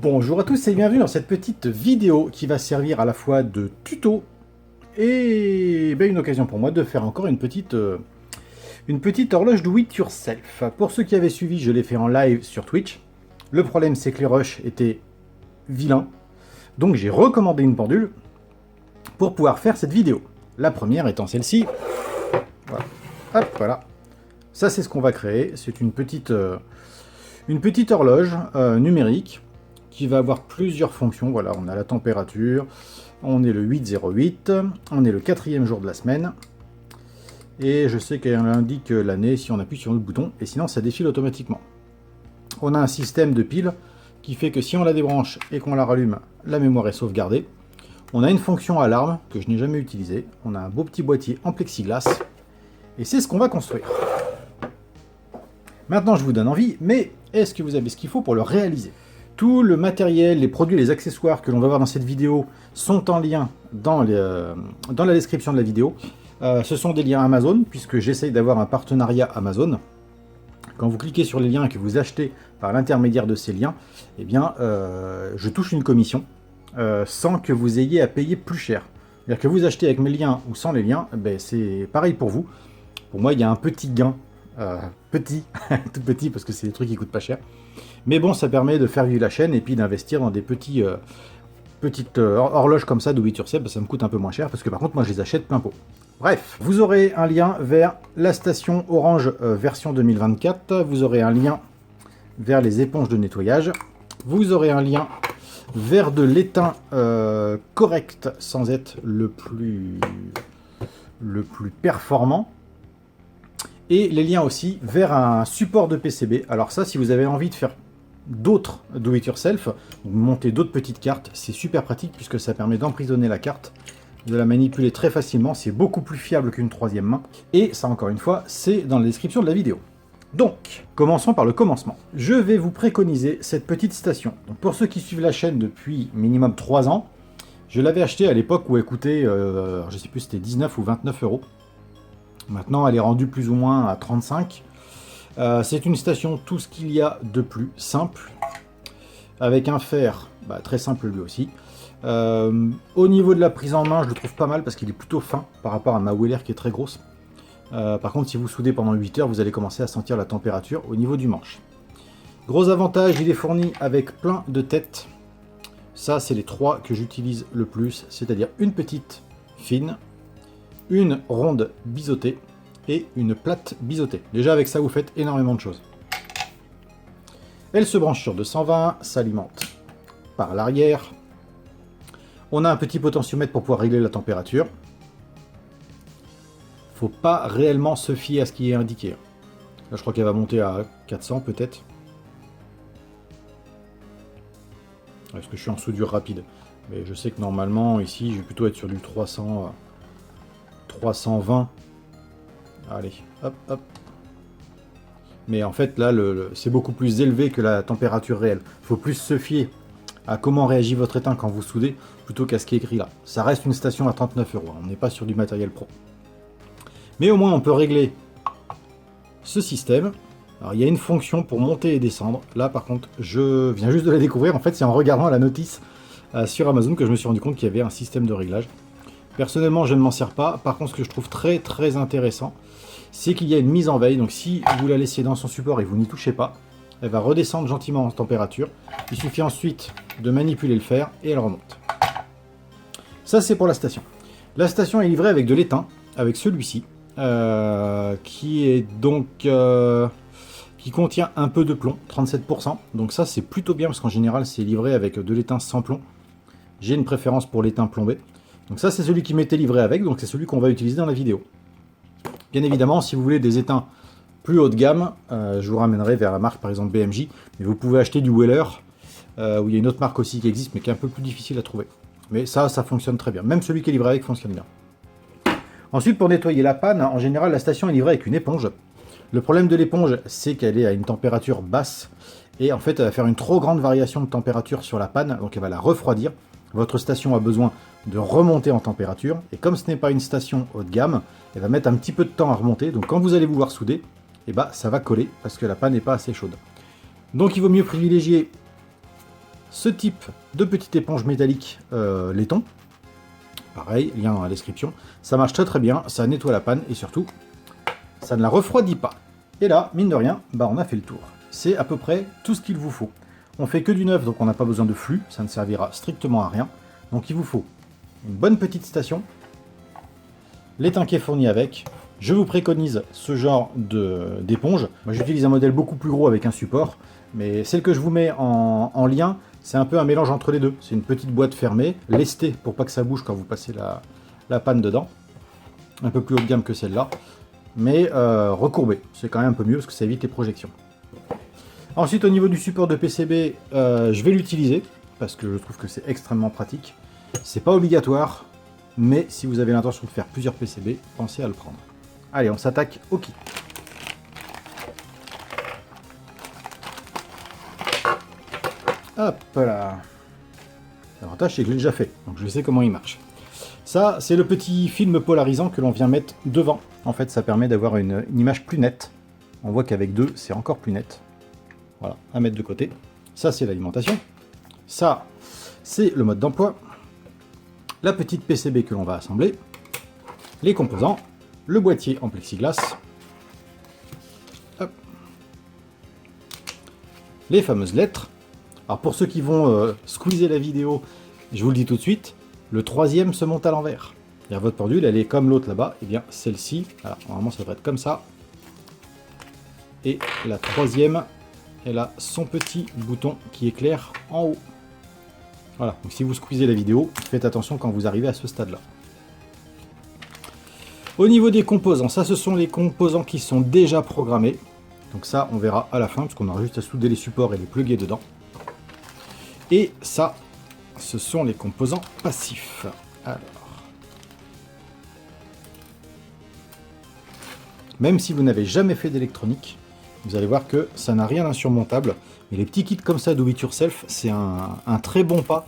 Bonjour à tous et bienvenue dans cette petite vidéo qui va servir à la fois de tuto et une occasion pour moi de faire encore une petite horloge do it yourself. Pour ceux qui avaient suivi, je l'ai fait en live sur Twitch. Le problème c'est que les rushs étaient vilains, donc j'ai recommandé une pendule pour pouvoir faire cette vidéo. La première étant celle-ci. Voilà. Hop, voilà. Ça c'est ce qu'on va créer, c'est une petite horloge numérique qui va avoir plusieurs fonctions. Voilà, on a la température, on est le 8/08, on est le 4e jour de la semaine, et je sais qu'elle indique l'année si on appuie sur le bouton, et sinon ça défile automatiquement. On a un système de pile qui fait que si on la débranche et qu'on la rallume, la mémoire est sauvegardée. On a une fonction alarme que je n'ai jamais utilisée, on a un beau petit boîtier en plexiglas, et c'est ce qu'on va construire. Maintenant je vous donne envie, mais est-ce que vous avez ce qu'il faut pour le réaliser ? Tout le matériel, les produits, les accessoires que l'on va voir dans cette vidéo sont en lien dans la description de la vidéo. Ce sont des liens Amazon, puisque j'essaye d'avoir un partenariat Amazon. Quand vous cliquez sur les liens et que vous achetez par l'intermédiaire de ces liens, eh bien, je touche une commission sans que vous ayez à payer plus cher. C'est-à-dire que vous achetez avec mes liens ou sans les liens, c'est pareil pour vous. Pour moi, il y a un petit gain. Petit, tout petit, parce que c'est des trucs qui coûtent pas cher. Mais bon, ça permet de faire vivre la chaîne et puis d'investir dans des petites horloges comme ça, do it yourself, ça me coûte un peu moins cher, parce que par contre, moi, je les achète plein pot. Bref, vous aurez un lien vers la station Orange version 2024, vous aurez un lien vers les éponges de nettoyage, vous aurez un lien vers de l'étain correct, sans être le plus performant, et les liens aussi vers un support de PCB. Alors ça, si vous avez envie de faire d'autres do-it-yourself, monter d'autres petites cartes, c'est super pratique puisque ça permet d'emprisonner la carte, de la manipuler très facilement, c'est beaucoup plus fiable qu'une troisième main, et ça encore une fois, c'est dans la description de la vidéo. Donc, commençons par le commencement. Je vais vous préconiser cette petite station. Donc, pour ceux qui suivent la chaîne depuis minimum 3 ans, je l'avais acheté à l'époque où elle coûtait, je sais plus, c'était 19 ou 29 euros. Maintenant, elle est rendue plus ou moins à 35. C'est une station tout ce qu'il y a de plus simple, avec un fer très simple lui aussi. Au niveau de la prise en main, je le trouve pas mal parce qu'il est plutôt fin par rapport à ma Weller qui est très grosse. Par contre, si vous soudez pendant 8 heures, vous allez commencer à sentir la température au niveau du manche. Gros avantage, il est fourni avec plein de têtes. Ça, c'est les 3 que j'utilise le plus, c'est-à-dire une petite fine, une ronde biseautée et une plate biseautée. Déjà avec ça vous faites énormément de choses. Elle se branche sur 220, s'alimente par l'arrière. On a un petit potentiomètre pour pouvoir régler la température. Faut pas réellement se fier à ce qui est indiqué. Là je crois qu'elle va monter à 400 peut-être. Parce que je suis en soudure rapide. Mais je sais que normalement ici je vais plutôt être sur du 300... 320. Allez, hop, hop. Mais en fait, là, c'est beaucoup plus élevé que la température réelle. Il faut plus se fier à comment réagit votre étain quand vous soudez, plutôt qu'à ce qui est écrit là. Ça reste une station à 39 euros. On n'est pas sur du matériel pro. Mais au moins, on peut régler ce système. Alors, il y a une fonction pour monter et descendre. Là, par contre, je viens juste de la découvrir. En fait, c'est en regardant la notice sur Amazon que je me suis rendu compte qu'il y avait un système de réglage. Personnellement, je ne m'en sers pas. Par contre, ce que je trouve très très intéressant, c'est qu'il y a une mise en veille. Donc si vous la laissez dans son support et vous n'y touchez pas, elle va redescendre gentiment en température. Il suffit ensuite de manipuler le fer et elle remonte. Ça, c'est pour la station. La station est livrée avec de l'étain, avec celui-ci, qui est donc... qui contient un peu de plomb, 37%. Donc ça, c'est plutôt bien, parce qu'en général, c'est livré avec de l'étain sans plomb. J'ai une préférence pour l'étain plombé. Donc ça, c'est celui qui m'était livré avec, donc c'est celui qu'on va utiliser dans la vidéo. Bien évidemment, si vous voulez des étains plus haut de gamme, je vous ramènerai vers la marque, par exemple BMJ, mais vous pouvez acheter du Weller, où il y a une autre marque aussi qui existe, mais qui est un peu plus difficile à trouver. Mais ça fonctionne très bien. Même celui qui est livré avec fonctionne bien. Ensuite, pour nettoyer la panne, en général, la station est livrée avec une éponge. Le problème de l'éponge, c'est qu'elle est à une température basse, et en fait, elle va faire une trop grande variation de température sur la panne, donc elle va la refroidir. Votre station a besoin de remonter en température, et comme ce n'est pas une station haut de gamme, elle va mettre un petit peu de temps à remonter, donc quand vous allez vouloir souder, ça va coller, parce que la panne n'est pas assez chaude. Donc il vaut mieux privilégier ce type de petite éponge métallique laiton. Pareil, lien dans la description. Ça marche très très bien, ça nettoie la panne et surtout, ça ne la refroidit pas. Et là, mine de rien, on a fait le tour. C'est à peu près tout ce qu'il vous faut. On fait que du neuf, donc on n'a pas besoin de flux, ça ne servira strictement à rien. Donc il vous faut une bonne petite station, l'étain fourni avec. Je vous préconise ce genre d'éponge. Moi j'utilise un modèle beaucoup plus gros avec un support, mais celle que je vous mets en lien, c'est un peu un mélange entre les deux. C'est une petite boîte fermée, lestée pour pas que ça bouge quand vous passez la panne dedans. Un peu plus haut de gamme que celle-là, mais recourbée. C'est quand même un peu mieux parce que ça évite les projections. Ensuite, au niveau du support de PCB, je vais l'utiliser parce que je trouve que c'est extrêmement pratique. C'est pas obligatoire, mais si vous avez l'intention de faire plusieurs PCB, pensez à le prendre. Allez, on s'attaque au kit. Hop là. L'avantage, c'est que je l'ai déjà fait, donc je sais comment il marche. Ça, c'est le petit film polarisant que l'on vient mettre devant. En fait, ça permet d'avoir une image plus nette. On voit qu'avec deux, c'est encore plus net. Voilà, à mettre de côté. Ça, c'est l'alimentation. Ça, c'est le mode d'emploi. La petite PCB que l'on va assembler. Les composants. Le boîtier en plexiglas. Hop. Les fameuses lettres. Alors, pour ceux qui vont squeezer la vidéo, je vous le dis tout de suite, le troisième se monte à l'envers. Votre pendule, elle est comme l'autre là-bas. Et bien, celle-ci, normalement, ça devrait être comme ça. Et la troisième, elle a son petit bouton qui éclaire en haut. Voilà, donc si vous squeezez la vidéo, faites attention quand vous arrivez à ce stade-là. Au niveau des composants, ça ce sont les composants qui sont déjà programmés. Donc ça, on verra à la fin, parce qu'on aura juste à souder les supports et les plugger dedans. Et ça, ce sont les composants passifs. Alors, même si vous n'avez jamais fait d'électronique, vous allez voir que ça n'a rien d'insurmontable. Mais les petits kits comme ça, do it yourself, c'est un très bon pas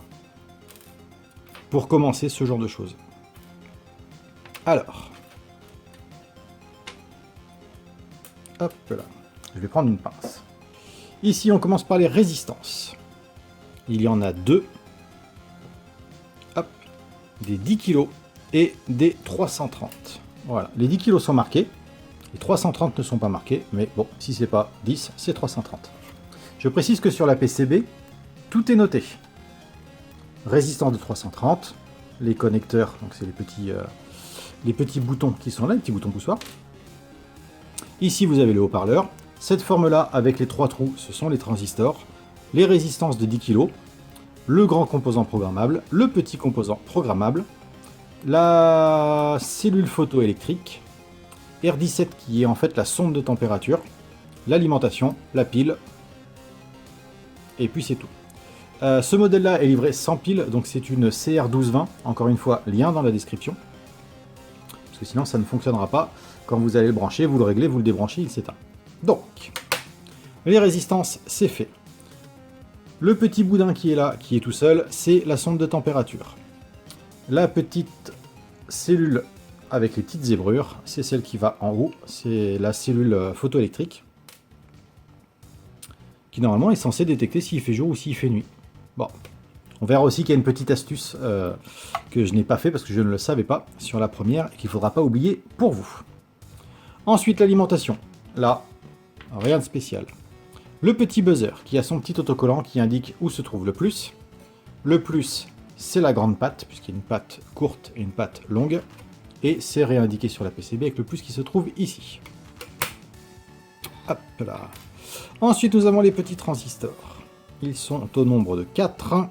pour commencer ce genre de choses. Alors, hop là, je vais prendre une pince. Ici, on commence par les résistances. Il y en a deux. Hop, des 10 kg et des 330. Voilà, les 10 kg sont marqués. Les 330 ne sont pas marqués, mais bon, si c'est pas 10, c'est 330. Je précise que sur la PCB, tout est noté. Résistance de 330, les connecteurs, donc c'est les petits boutons qui sont là, les petits boutons poussoirs. Ici, vous avez le haut-parleur. Cette forme-là, avec les trois trous, ce sont les transistors. Les résistances de 10 kg, le grand composant programmable, le petit composant programmable, la cellule photoélectrique, R17 qui est en fait la sonde de température, l'alimentation, la pile, et puis c'est tout. Ce modèle-là est livré sans pile, donc c'est une CR1220, encore une fois, lien dans la description, parce que sinon ça ne fonctionnera pas. Quand vous allez le brancher, vous le réglez, vous le débranchez, il s'éteint. Donc, les résistances, c'est fait. Le petit boudin qui est là, qui est tout seul, c'est la sonde de température. La petite cellule avec les petites zébrures, c'est celle qui va en haut, c'est la cellule photoélectrique, qui normalement est censée détecter s'il fait jour ou s'il fait nuit. Bon, on verra aussi qu'il y a une petite astuce que je n'ai pas fait parce que je ne le savais pas sur la première et qu'il ne faudra pas oublier pour vous. Ensuite, l'alimentation. Là, rien de spécial. Le petit buzzer qui a son petit autocollant qui indique où se trouve le plus. Le plus, c'est la grande patte, puisqu'il y a une patte courte et une patte longue. Et c'est réindiqué sur la PCB avec le plus qui se trouve ici. Hop là. Ensuite, nous avons les petits transistors. Ils sont au nombre de 4.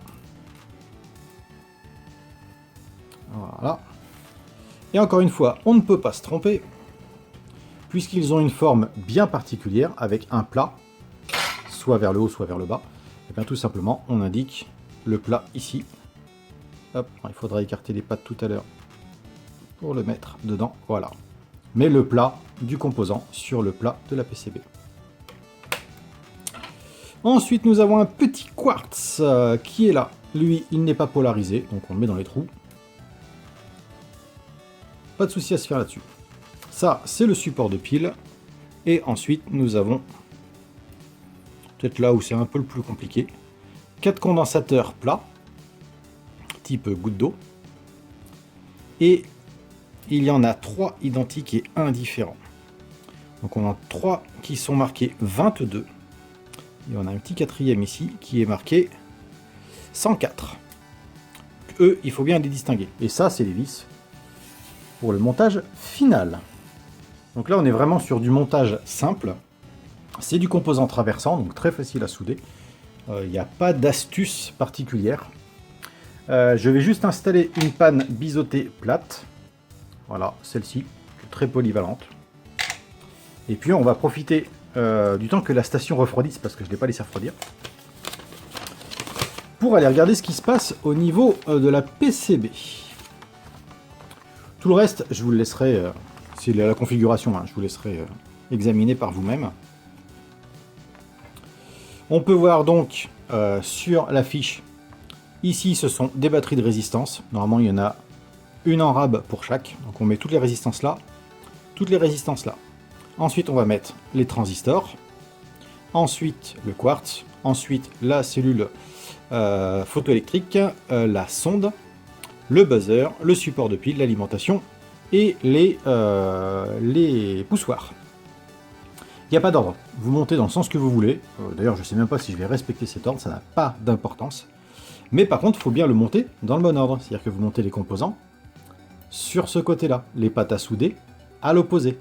Voilà. Et encore une fois, on ne peut pas se tromper, puisqu'ils ont une forme bien particulière, avec un plat, soit vers le haut, soit vers le bas. Et bien tout simplement, on indique le plat ici. Hop, il faudra écarter les pattes tout à l'heure pour le mettre dedans, voilà. Mais le plat du composant sur le plat de la PCB. Ensuite, nous avons un petit quartz qui est là. Lui, il n'est pas polarisé, donc on le met dans les trous. Pas de souci à se faire là-dessus. Ça, c'est le support de pile. Et ensuite, nous avons, peut-être là où c'est un peu le plus compliqué, 4 condensateurs plats, type goutte d'eau. Et il y en a 3 identiques et 1 différent. Donc on a 3 qui sont marqués 22. Et on a un petit quatrième ici qui est marqué 104. Eux, il faut bien les distinguer. Et ça, c'est les vis pour le montage final. Donc là, on est vraiment sur du montage simple. C'est du composant traversant, donc très facile à souder. Il n'y a pas d'astuce particulière. Je vais juste installer une panne biseautée plate. Voilà, celle-ci, très polyvalente. Et puis on va profiter du temps que la station refroidisse, parce que je ne l'ai pas laissé refroidir, pour aller regarder ce qui se passe au niveau de la PCB. Tout le reste, je vous le laisserai, c'est la configuration, hein, je vous laisserai examiner par vous-même. On peut voir donc sur la fiche, ici ce sont des batteries de résistance. Normalement il y en a une en rab pour chaque, donc on met toutes les résistances là, toutes les résistances là. Ensuite on va mettre les transistors, ensuite le quartz, ensuite la cellule photoélectrique, la sonde, le buzzer, le support de pile, l'alimentation et les poussoirs. Il n'y a pas d'ordre, vous montez dans le sens que vous voulez. D'ailleurs je ne sais même pas si je vais respecter cet ordre, ça n'a pas d'importance. Mais par contre il faut bien le monter dans le bon ordre, c'est-à-dire que vous montez les composants sur ce côté-là, les pattes à souder à l'opposé.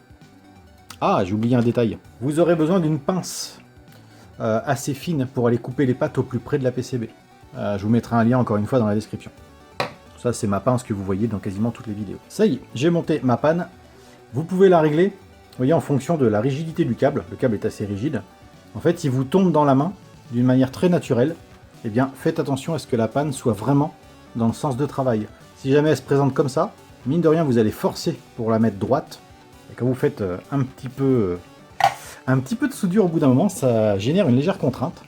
Ah, j'ai oublié un détail. Vous aurez besoin d'une pince assez fine pour aller couper les pattes au plus près de la PCB. Je vous mettrai un lien encore une fois dans la description. Ça, c'est ma pince que vous voyez dans quasiment toutes les vidéos. Ça y est, j'ai monté ma panne. Vous pouvez la régler, vous voyez, en fonction de la rigidité du câble. Le câble est assez rigide. En fait, s'il vous tombe dans la main d'une manière très naturelle, eh bien, faites attention à ce que la panne soit vraiment dans le sens de travail. Si jamais elle se présente comme ça, mine de rien, vous allez forcer pour la mettre droite. Et quand vous faites un petit peu de soudure au bout d'un moment, ça génère une légère contrainte.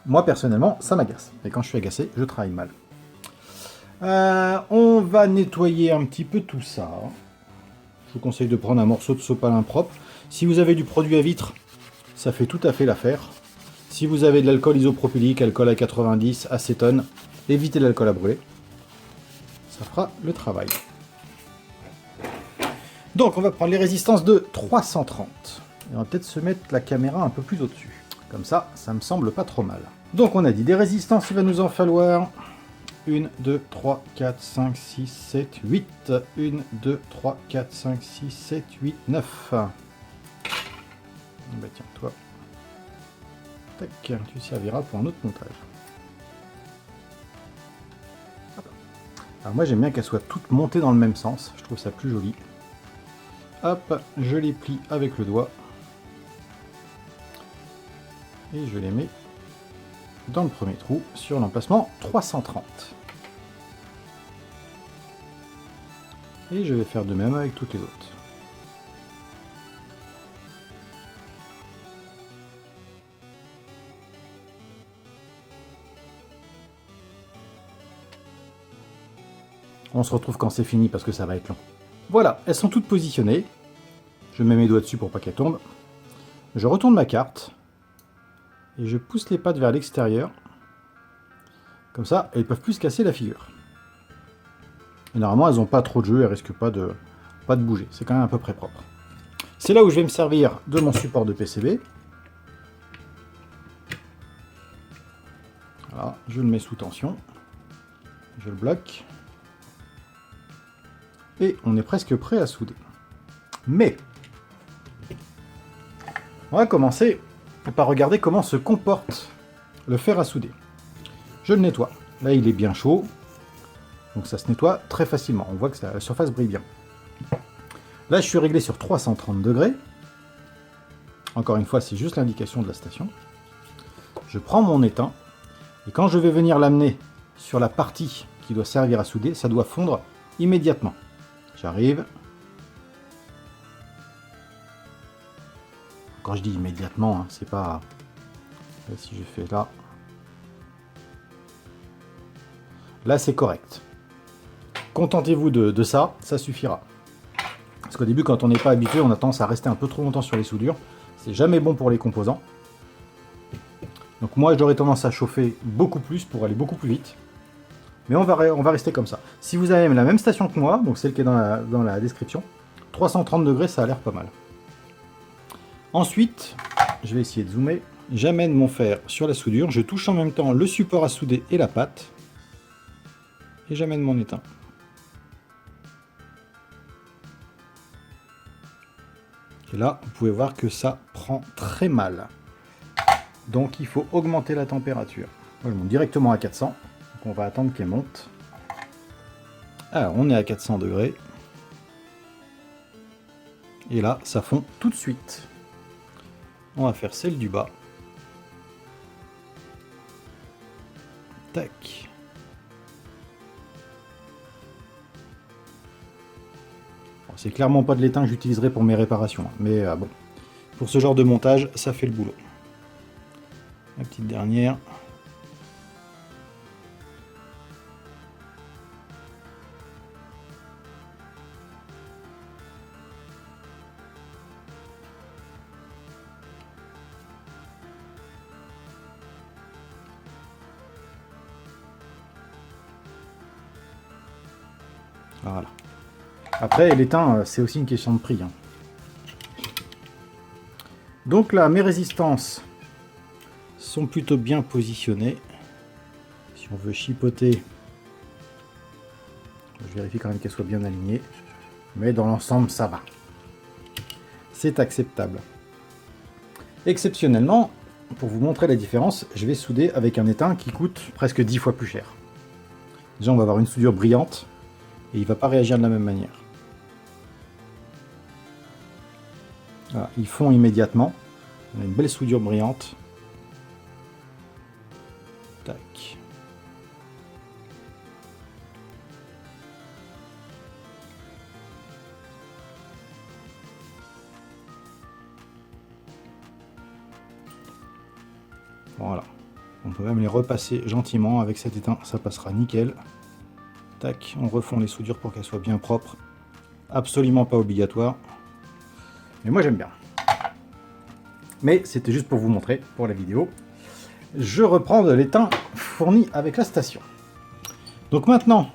Moi, personnellement, ça m'agace. Et quand je suis agacé, je travaille mal. On va nettoyer un petit peu tout ça. Je vous conseille de prendre un morceau de sopalin propre. Si vous avez du produit à vitre, ça fait tout à fait l'affaire. Si vous avez de l'alcool isopropylique, alcool à 90, acétone, évitez l'alcool à brûler. Ça fera le travail. Donc on va prendre les résistances de 330. Et on va peut-être se mettre la caméra un peu plus au-dessus. Comme ça, ça me semble pas trop mal. Donc on a dit des résistances, il va nous en falloir 1, 2, 3, 4, 5, 6, 7, 8. 1, 2, 3, 4, 5, 6, 7, 8, 9. Bah tiens, toi. Tac, tu serviras pour un autre montage. Alors moi j'aime bien qu'elles soient toutes montées dans le même sens, je trouve ça plus joli. Hop, je les plie avec le doigt. Et je les mets dans le premier trou sur l'emplacement 330. Et je vais faire de même avec toutes les autres. On se retrouve quand c'est fini parce que ça va être long. Voilà, elles sont toutes positionnées. Je mets mes doigts dessus pour pas qu'elles tombent. Je retourne ma carte. Et je pousse les pattes vers l'extérieur. Comme ça, elles ne peuvent plus se casser la figure. Et normalement, elles n'ont pas trop de jeu, elles risquent pas de bouger. C'est quand même à peu près propre. C'est là où je vais me servir de mon support de PCB. Voilà, je le mets sous tension. Je le bloque. Et on est presque prêt à souder. Mais, on va commencer par regarder comment se comporte le fer à souder. Je le nettoie. Là, il est bien chaud. Donc ça se nettoie très facilement. On voit que la surface brille bien. Là, je suis réglé sur 330 degrés. Encore une fois, c'est juste l'indication de la station. Je prends mon étain. Et quand je vais venir l'amener sur la partie qui doit servir à souder, ça doit fondre immédiatement. J'arrive. Quand je dis immédiatement, hein, c'est pas... Là, si je fais là... Là, c'est correct. Contentez-vous de ça, ça suffira. Parce qu'au début, quand on n'est pas habitué, on a tendance à rester un peu trop longtemps sur les soudures. C'est jamais bon pour les composants. Donc moi j'aurais tendance à chauffer beaucoup plus pour aller beaucoup plus vite. Mais on va rester comme ça. Si vous avez la même station que moi, donc celle qui est dans la description, 330 degrés, ça a l'air pas mal. Ensuite, je vais essayer de zoomer. J'amène mon fer sur la soudure. Je touche en même temps le support à souder et la pâte. Et j'amène mon étain. Et là, vous pouvez voir que ça prend très mal. Donc il faut augmenter la température. Moi, je monte directement à 400. Donc on va attendre qu'elle monte. Alors on est à 400 degrés. Et là, ça fond tout de suite. On va faire celle du bas. Tac. Bon, c'est clairement pas de l'étain que j'utiliserai pour mes réparations. Mais bon, pour ce genre de montage, ça fait le boulot. La petite dernière. Voilà. Après, l'étain, c'est aussi une question de prix. Hein. Donc là, mes résistances sont plutôt bien positionnées. Si on veut chipoter, je vérifie quand même qu'elles soient bien alignées. Mais dans l'ensemble, ça va. C'est acceptable. Exceptionnellement, pour vous montrer la différence, je vais souder avec un étain qui coûte presque 10 fois plus cher. Déjà, on va avoir une soudure brillante. Et il ne va pas réagir de la même manière. Voilà, ils fond immédiatement. On a une belle soudure brillante. Tac. Voilà. On peut même les repasser gentiment avec cet étain, ça passera nickel. Tac, on refond les soudures pour qu'elles soient bien propres. Absolument pas obligatoire. Mais moi j'aime bien. Mais c'était juste pour vous montrer, pour la vidéo. Je reprends de l'étain fourni avec la station. Donc maintenant,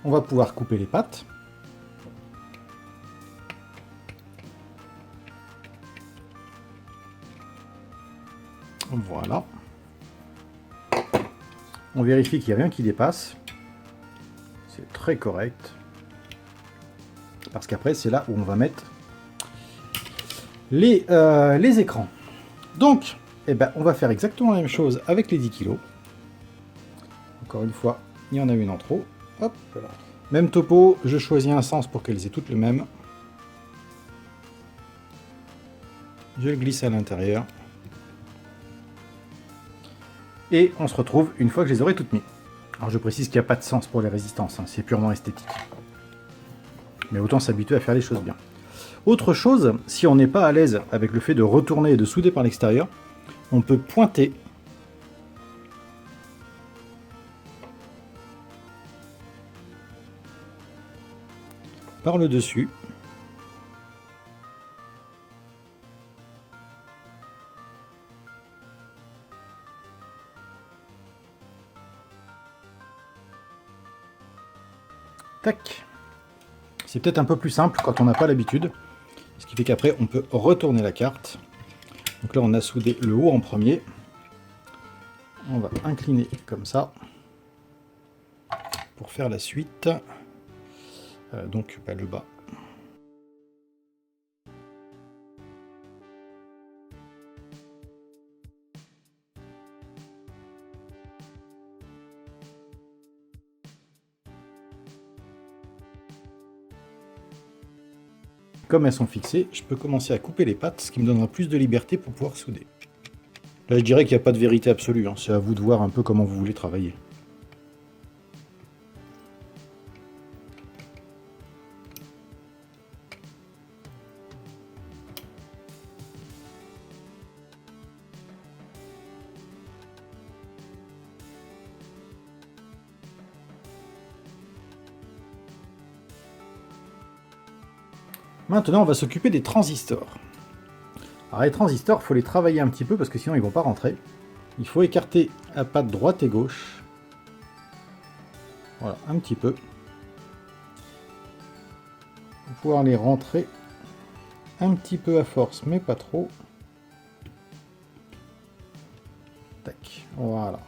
on va pouvoir couper les pâtes. Voilà. On vérifie qu'il n'y a rien qui dépasse. C'est très correct. Parce qu'après, c'est là où on va mettre les écrans. Donc, eh ben, on va faire exactement la même chose avec les 10 kg. Encore une fois, il y en a une en trop. Hop, voilà. Même topo, je choisis un sens pour qu'elles aient toutes le même. Je le glisse à l'intérieur. Et on se retrouve une fois que je les aurai toutes mises. Alors je précise qu'il n'y a pas de sens pour les résistances, hein, c'est purement esthétique. Mais autant s'habituer à faire les choses bien. Autre chose, si on n'est pas à l'aise avec le fait de retourner et de souder par l'extérieur, on peut pointer par le dessus. Tac. C'est peut-être un peu plus simple quand on n'a pas l'habitude. Ce qui fait qu'après, on peut retourner la carte. Donc là, on a soudé le haut en premier. On va incliner comme ça pour faire la suite. Donc le bas. Comme elles sont fixées, je peux commencer à couper les pattes, ce qui me donnera plus de liberté pour pouvoir souder. Là, je dirais qu'il n'y a pas de vérité absolue, hein. C'est à vous de voir un peu comment vous voulez travailler. Maintenant, on va s'occuper des transistors. Alors les transistors, il faut les travailler un petit peu parce que sinon ils vont pas rentrer. Il faut écarter la patte droite et gauche. Voilà, un petit peu. Pour pouvoir les rentrer un petit peu à force, mais pas trop. Tac, voilà.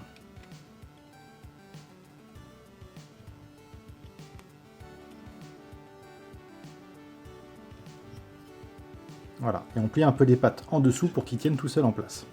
Voilà, et on plie un peu les pattes en dessous pour qu'ils tiennent tout seuls en place.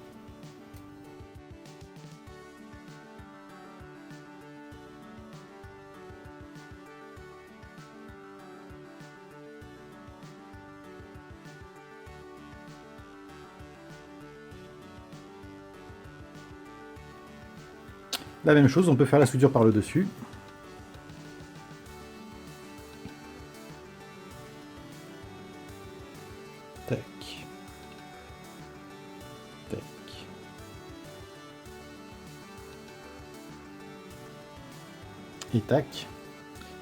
La même chose, on peut faire la soudure par le dessus. Tac. Tac. Et tac.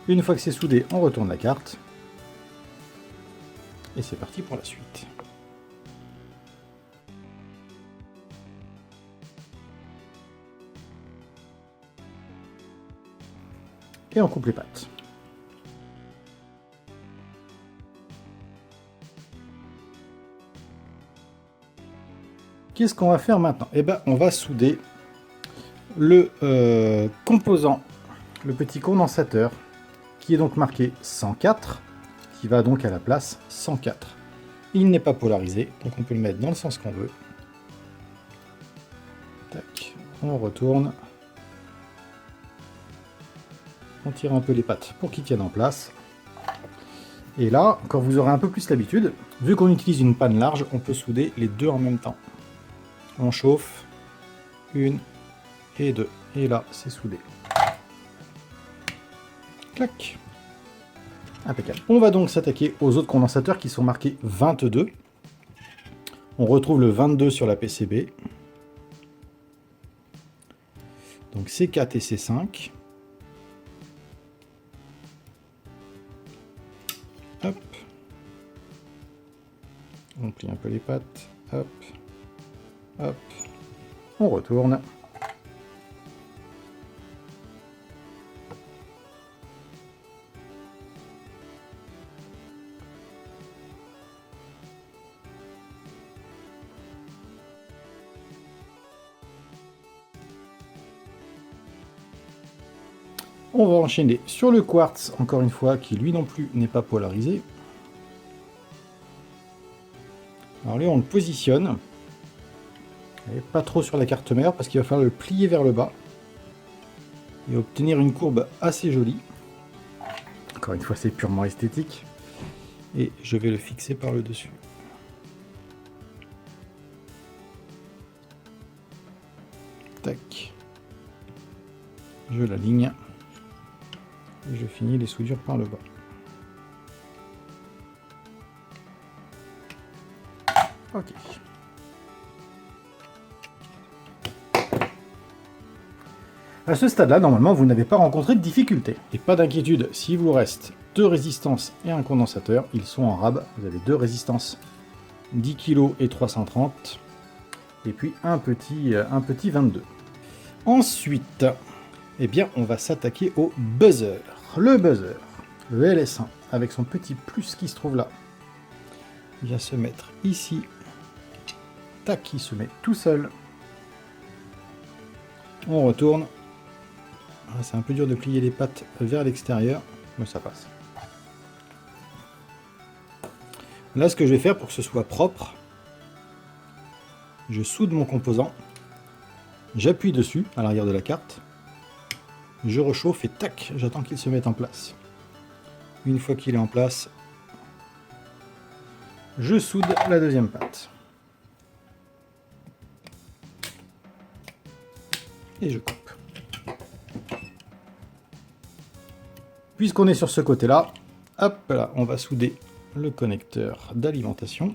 Une fois que c'est soudé, on retourne la carte. Et c'est parti pour la suite. Et on coupe les pattes. Qu'est-ce qu'on va faire maintenant? Eh bien, on va souder le composant, le petit condensateur, qui est donc marqué 104, qui va donc à la place 104. Il n'est pas polarisé, donc on peut le mettre dans le sens qu'on veut. Tac, on retourne. On tire un peu les pattes pour qu'ils tiennent en place. Et là, quand vous aurez un peu plus l'habitude, vu qu'on utilise une panne large, on peut souder les deux en même temps. On chauffe, une et deux. Et là, c'est soudé. Clac. Impeccable. On va donc s'attaquer aux autres condensateurs qui sont marqués 22. On retrouve le 22 sur la PCB. Donc C4 et C5. Hop. On plie un peu les pattes. Hop. Hop. On retourne. On va enchaîner sur le quartz, encore une fois, qui lui non plus n'est pas polarisé. Alors là, on le positionne. Et pas trop sur la carte mère, parce qu'il va falloir le plier vers le bas. Et obtenir une courbe assez jolie. Encore une fois, c'est purement esthétique. Et je vais le fixer par le dessus. Tac. Je l'aligne. Et je finis les soudures par le bas. Ok. À ce stade-là, normalement, vous n'avez pas rencontré de difficulté. Et pas d'inquiétude, s'il vous reste 2 résistances et un condensateur, ils sont en rab. Vous avez 2 résistances, 10 kg et 330. Et puis un petit 22. Ensuite, eh bien, on va s'attaquer au buzzer. Le buzzer, le LS1, avec son petit plus qui se trouve là, il vient se mettre ici. Tac, il se met tout seul. On retourne. C'est un peu dur de plier les pattes vers l'extérieur, mais ça passe. Là, ce que je vais faire pour que ce soit propre, je soude mon composant, j'appuie dessus à l'arrière de la carte, je rechauffe et tac, j'attends qu'il se mette en place. Une fois qu'il est en place, je soude la deuxième patte. Et je coupe. Puisqu'on est sur ce côté-là, hop là, on va souder le connecteur d'alimentation.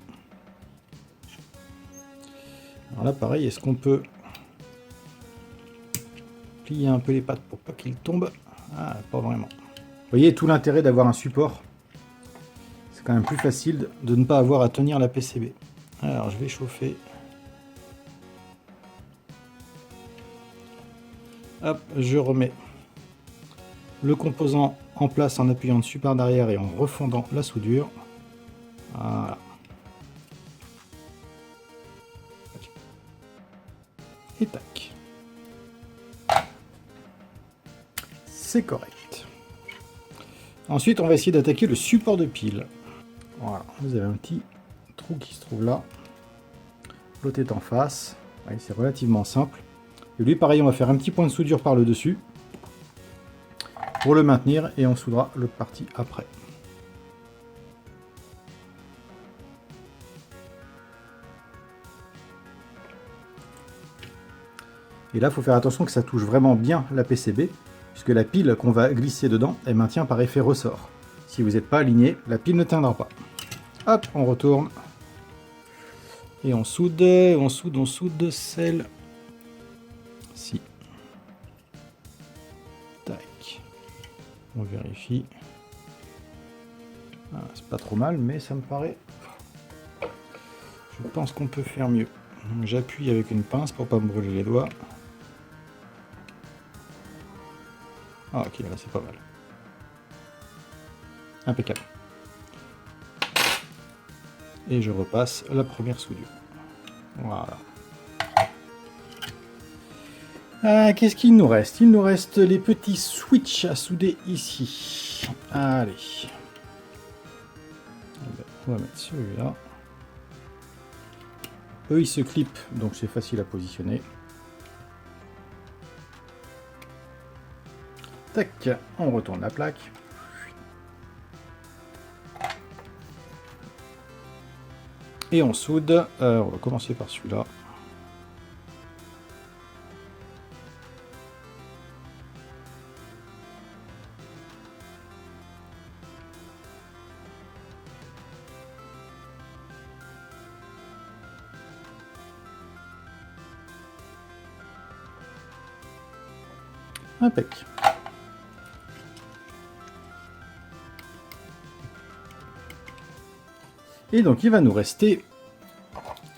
Alors là, pareil, est-ce qu'on peut plier un peu les pattes pour pas qu'il tombe? Ah, pas vraiment. Vous voyez tout l'intérêt d'avoir un support. C'est quand même plus facile de ne pas avoir à tenir la PCB. Alors, je vais chauffer. Hop, je remets le composant en place en appuyant dessus par derrière et en refondant la soudure. Voilà. Et tac. C'est correct. Ensuite, on va essayer d'attaquer le support de pile. Voilà, vous avez un petit trou qui se trouve là. L'autre est en face. Ouais, c'est relativement simple. Et lui, pareil, on va faire un petit point de soudure par le dessus pour le maintenir et on soudera l'autre partie après. Et là, il faut faire attention que ça touche vraiment bien la PCB, puisque la pile qu'on va glisser dedans, elle maintient par effet ressort. Si vous n'êtes pas aligné, la pile ne tiendra pas. Hop, on retourne. Et on soude, celle. Si. Tac. On vérifie. Ah, c'est pas trop mal, mais ça me paraît... Je pense qu'on peut faire mieux. J'appuie avec une pince pour pas me brûler les doigts. Ah ok, là c'est pas mal. Impeccable. Et je repasse la première soudure. Voilà. Qu'est-ce qu'il nous reste? Il nous reste les petits switches à souder ici. Allez. On va mettre celui-là. Eux ils se clippent, donc c'est facile à positionner. Tac, on retourne la plaque. Et on soude. On va commencer par celui-là. Impec. Et donc il va nous rester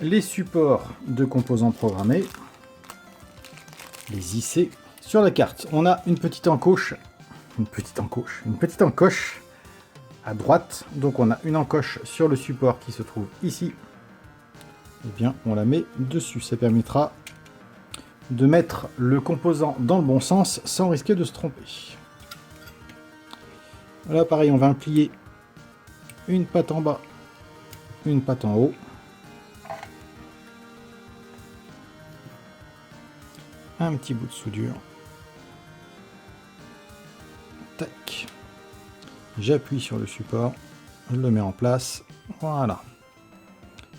les supports de composants programmés, les IC. Sur la carte, on a une petite encoche à droite. Donc on a une encoche sur le support qui se trouve ici. Et bien on la met dessus. Ça permettra de mettre le composant dans le bon sens sans risquer de se tromper. Là pareil, on va plier une patte en bas, une patte en haut. Un petit bout de soudure. Tac. J'appuie sur le support, je le mets en place. Voilà.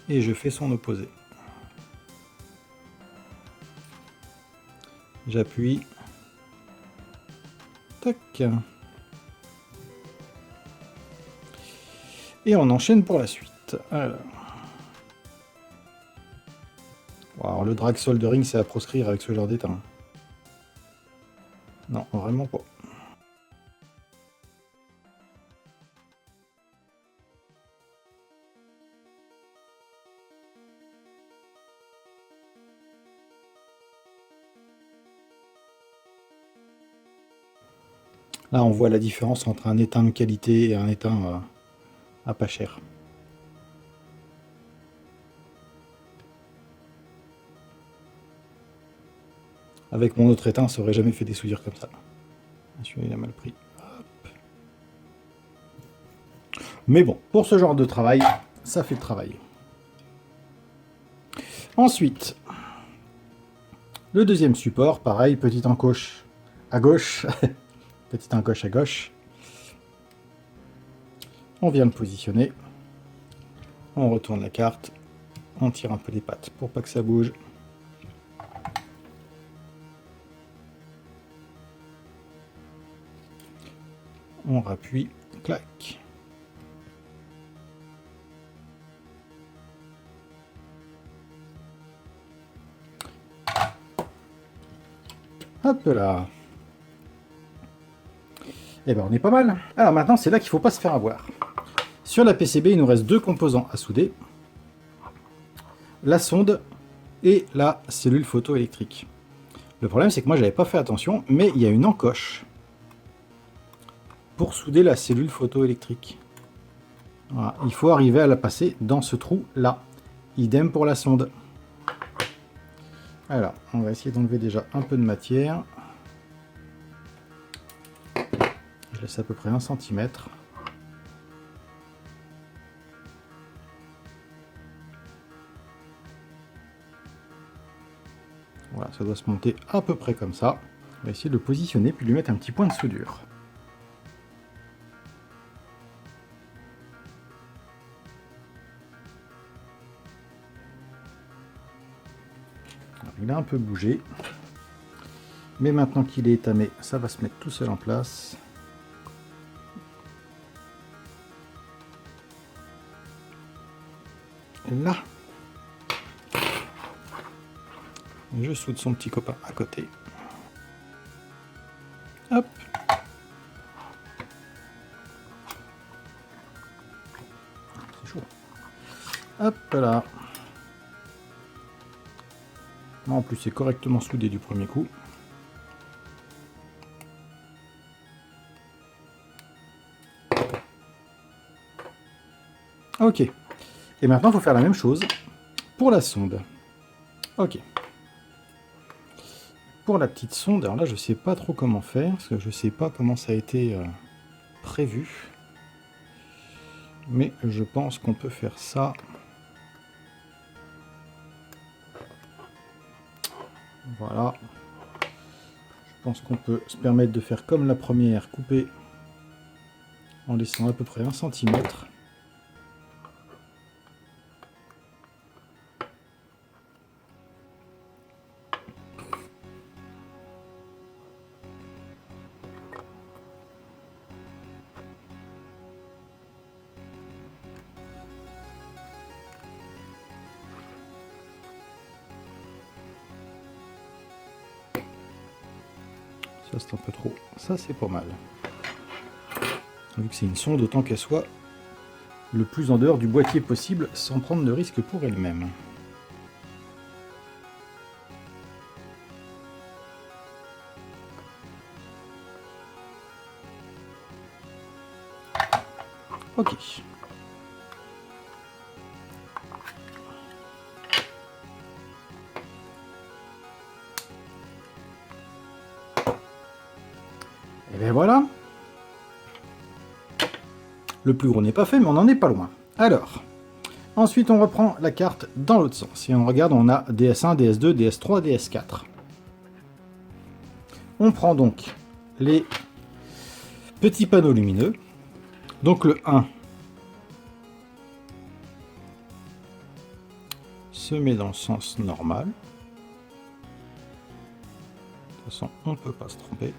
Et je fais son opposé. J'appuie. Tac. Et on enchaîne pour la suite. Alors, le drag soldering, c'est à proscrire avec ce genre d'état. Non, vraiment pas. Là, on voit la différence entre un étain de qualité et un étain à pas cher. Avec mon autre étain, ça aurait jamais fait des soudures comme ça. Celui-là, il a mal pris. Hop. Mais bon, pour ce genre de travail, ça fait le travail. Ensuite, le deuxième support, pareil, petite encoche à gauche. Petite encoche à gauche. On vient le positionner. On retourne la carte. On tire un peu les pattes pour pas que ça bouge. On rappuie, clac. Hop là. Et ben on est pas mal. Alors maintenant c'est là qu'il ne faut pas se faire avoir. Sur la PCB il nous reste deux composants à souder. La sonde et la cellule photoélectrique. Le problème, c'est que moi, j'avais pas fait attention, mais il y a une encoche pour souder la cellule photoélectrique. Voilà. Il faut arriver à la passer dans ce trou-là. Idem pour la sonde. Alors, on va essayer d'enlever déjà un peu de matière. Je laisse à peu près 1 cm. Voilà, ça doit se monter à peu près comme ça. On va essayer de le positionner puis lui mettre un petit point de soudure. Alors, il a un peu bougé. Mais maintenant qu'il est étamé, ça va se mettre tout seul en place. Là. Je soude son petit copain à côté. Hop. C'est chaud. Hop là. En plus, c'est correctement soudé du premier coup. Ok. Et maintenant, il faut faire la même chose pour la sonde. Ok. Pour la petite sonde, alors là, je sais pas trop comment faire, parce que je sais pas comment ça a été prévu. Mais je pense qu'on peut faire ça. Voilà. Je pense qu'on peut se permettre de faire comme la première, couper en laissant à peu près 1 cm. Ça c'est un peu trop, ça c'est pas mal. Vu que c'est une sonde, autant qu'elle soit le plus en dehors du boîtier possible sans prendre de risque pour elle-même. Ok. Et bien voilà. Le plus gros n'est pas fait, mais on n'en est pas loin. Alors, ensuite on reprend la carte dans l'autre sens. Et on regarde, on a DS1, DS2, DS3, DS4. On prend donc les petits panneaux lumineux. Donc le 1 se met dans le sens normal. De toute façon, on ne peut pas se tromper.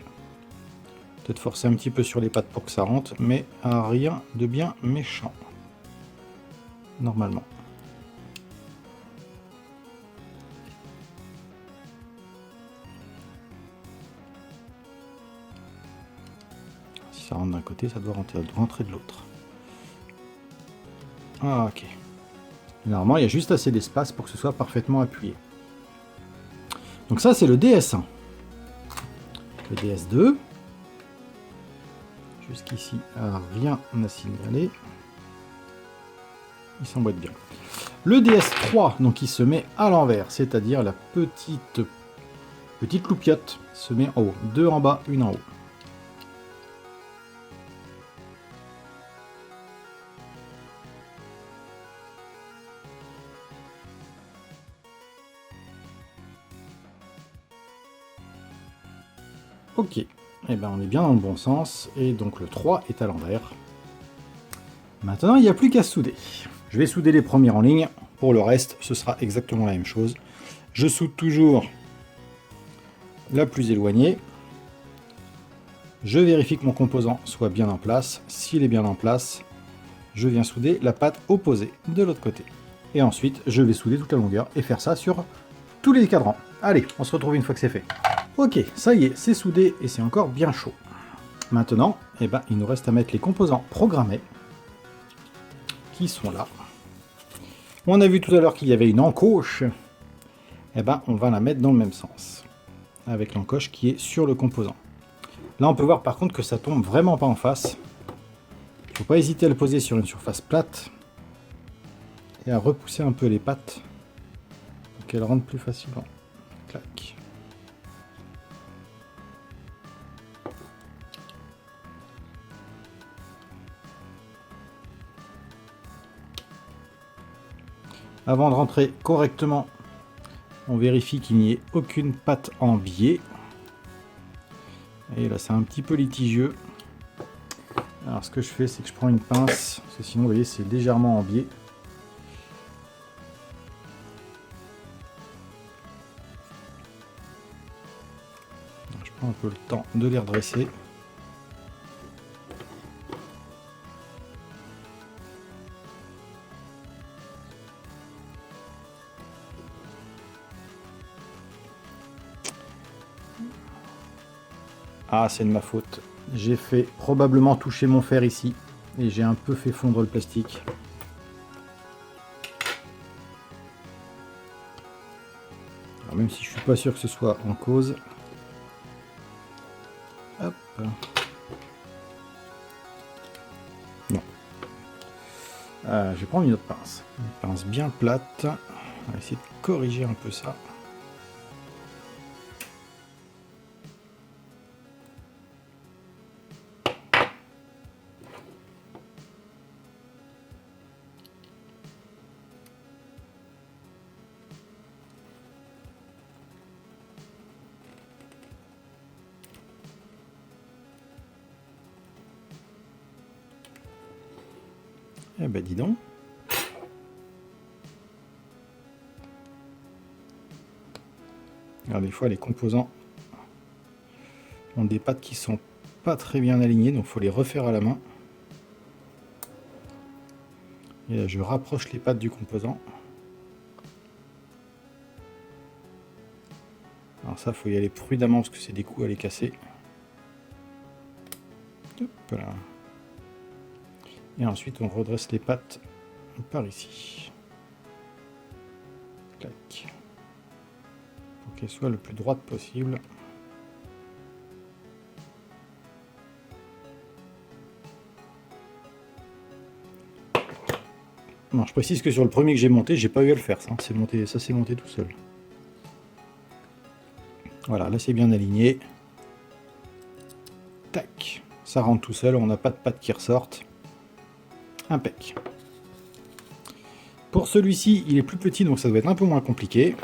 Peut-être forcer un petit peu sur les pattes pour que ça rentre, mais rien de bien méchant. Normalement. Si ça rentre d'un côté, ça doit rentrer de l'autre. Ah, ok. Normalement, il y a juste assez d'espace pour que ce soit parfaitement appuyé. Donc ça, c'est le DS1. Le DS2. Jusqu'ici, rien à signaler. Il s'emboîte bien. Le DS3, donc il se met à l'envers, c'est-à-dire la petite loupiote se met en haut. 2 en bas, 1 en haut. Ok, et ben on est bien dans le bon sens, et donc le 3 est à l'envers. Maintenant, il n'y a plus qu'à souder. Je vais souder les premiers en ligne, pour le reste, ce sera exactement la même chose. Je soude toujours la plus éloignée. Je vérifie que mon composant soit bien en place. S'il est bien en place, je viens souder la patte opposée de l'autre côté. Et ensuite, je vais souder toute la longueur et faire ça sur tous les cadrans. Allez, on se retrouve une fois que c'est fait. Ok, ça y est, c'est soudé et c'est encore bien chaud. Maintenant, eh ben, il nous reste à mettre les composants programmés qui sont là. On a vu tout à l'heure qu'il y avait une encoche. Eh ben, on va la mettre dans le même sens. avec l'encoche qui est sur le composant. Là, on peut voir par contre que ça tombe vraiment pas en face. Il ne faut pas hésiter à le poser sur une surface plate et à repousser un peu les pattes pour qu'elles rentrent plus facilement. Clac. Avant de rentrer correctement, on vérifie qu'il n'y ait aucune patte en biais. Et là, c'est un petit peu litigieux. Alors, ce que je fais, c'est que je prends une pince, parce que sinon, vous voyez, c'est légèrement en biais. Je prends un peu le temps de les redresser. Ah, c'est de ma faute. J'ai fait probablement toucher mon fer ici et j'ai un peu fait fondre le plastique. Alors, même si je suis pas sûr que ce soit en cause. Hop. Non. Je vais prendre une autre pince. Une pince bien plate. On va essayer de corriger un peu ça. Eh ben dis donc. Alors des fois les composants ont des pattes qui sont pas très bien alignées, donc il faut les refaire à la main. Et là je rapproche les pattes du composant. Alors ça, faut y aller prudemment parce que c'est des coups à les casser. Hop là. Et ensuite on redresse les pattes par ici. Clac. Pour qu'elles soient le plus droites possible. Non, je précise que sur le premier que j'ai monté, j'ai pas eu à le faire, ça s'est monté tout seul. Voilà, là c'est bien aligné. Tac, ça rentre tout seul, on n'a pas de pattes qui ressortent. Impec. Pour celui-ci, il est plus petit, donc ça doit être un peu moins compliqué.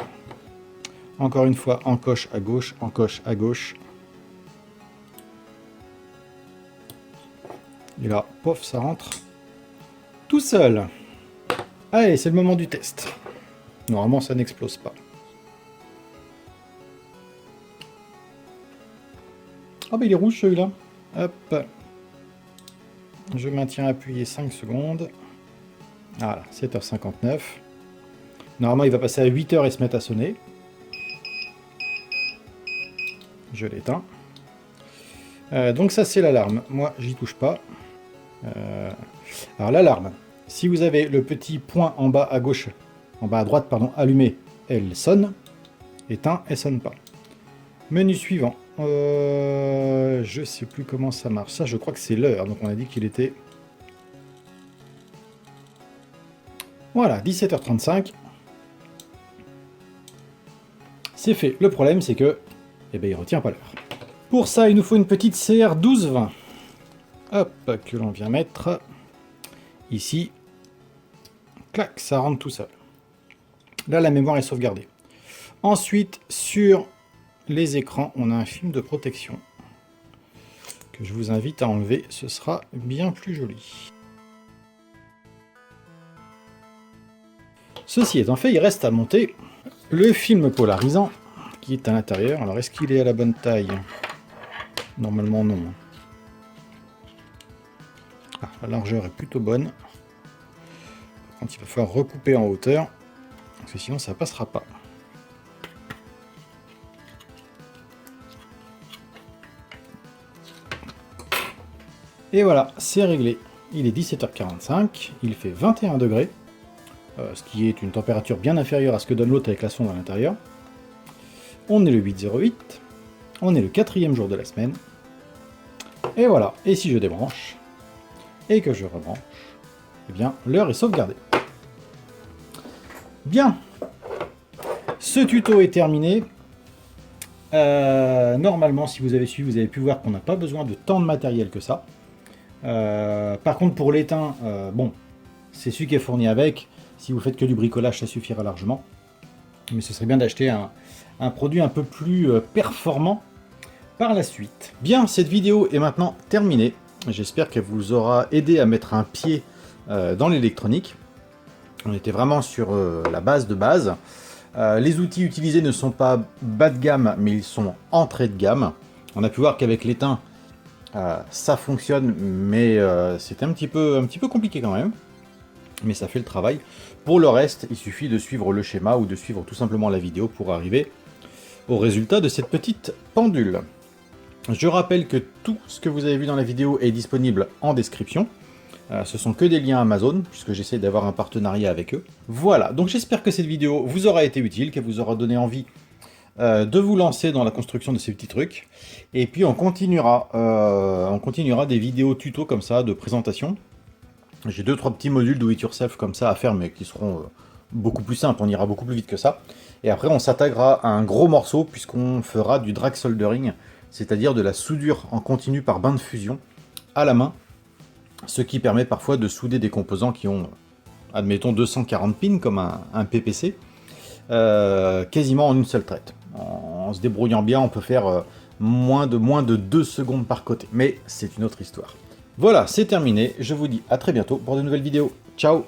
Encore une fois, encoche à gauche, encoche à gauche. Et là, pof, ça rentre tout seul. Allez, c'est le moment du test. Normalement, ça n'explose pas. Ah bah il est rouge celui-là. Hop. Je maintiens appuyé 5 secondes. Voilà, 7h59. Normalement, il va passer à 8h et se mettre à sonner. Je l'éteins. Donc ça, c'est l'alarme. Moi, j'y touche pas. Alors l'alarme, si vous avez le petit point en bas à gauche, en bas à droite, pardon, allumé, elle sonne. Éteint, elle sonne pas. Menu suivant. Je sais plus comment ça marche. Ça, je crois que c'est l'heure. Donc on a dit qu'il était... Voilà, 17h35. C'est fait. Le problème, c'est que... Eh ben, il retient pas l'heure. Pour ça, il nous faut une petite CR 1220. Hop, que l'on vient mettre ici. Clac, ça rentre tout seul. Là, la mémoire est sauvegardée. Ensuite, sur les écrans, on a un film de protection que je vous invite à enlever. Ce sera bien plus joli. Ceci étant fait, il reste à monter le film polarisant qui est à l'intérieur. Alors, est-ce qu'il est à la bonne taille? Normalement, non. Ah, la largeur est plutôt bonne. Par contre, il va falloir recouper en hauteur, parce que sinon, ça passera pas. Et voilà, c'est réglé. Il est 17h45, il fait 21 degrés. Ce qui est une température bien inférieure à ce que donne l'autre avec la sonde à l'intérieur. On est le 808. On est le 4e jour de la semaine. Et voilà, et si je débranche, et que je rebranche, eh bien, l'heure est sauvegardée. Bien, ce tuto est terminé. Normalement, si vous avez suivi, vous avez pu voir qu'on n'a pas besoin de tant de matériel que ça. Par contre, pour l'étain, bon, c'est celui qui est fourni avec. Si vous faites que du bricolage, ça suffira largement. Mais ce serait bien d'acheter un produit un peu plus performant par la suite. Bien, cette vidéo est maintenant terminée. J'espère qu'elle vous aura aidé à mettre un pied dans l'électronique. On était vraiment sur la base de base. Les outils utilisés ne sont pas bas de gamme, mais ils sont entrée de gamme. On a pu voir qu'avec l'étain, ça fonctionne, mais c'est un petit peu compliqué quand même. Mais ça fait le travail. Pour le reste, il suffit de suivre le schéma ou de suivre tout simplement la vidéo pour arriver au résultat de cette petite pendule. Je rappelle que tout ce que vous avez vu dans la vidéo est disponible en description. Ce sont que des liens Amazon, puisque j'essaie d'avoir un partenariat avec eux. Voilà, donc j'espère que cette vidéo vous aura été utile, qu'elle vous aura donné envie de vous lancer dans la construction de ces petits trucs. Et puis on continuera des vidéos tuto comme ça, de présentation. J'ai 2-3 petits modules do it yourself comme ça à faire, mais qui seront beaucoup plus simples, on ira beaucoup plus vite que ça. Et après on s'attaquera à un gros morceau, puisqu'on fera du drag soldering, c'est-à-dire de la soudure en continu par bain de fusion à la main, ce qui permet parfois de souder des composants qui ont, admettons, 240 pins comme un PPC, quasiment en une seule traite. En se débrouillant bien, on peut faire moins de 2 secondes par côté, mais c'est une autre histoire. Voilà, c'est terminé, je vous dis à très bientôt pour de nouvelles vidéos. Ciao!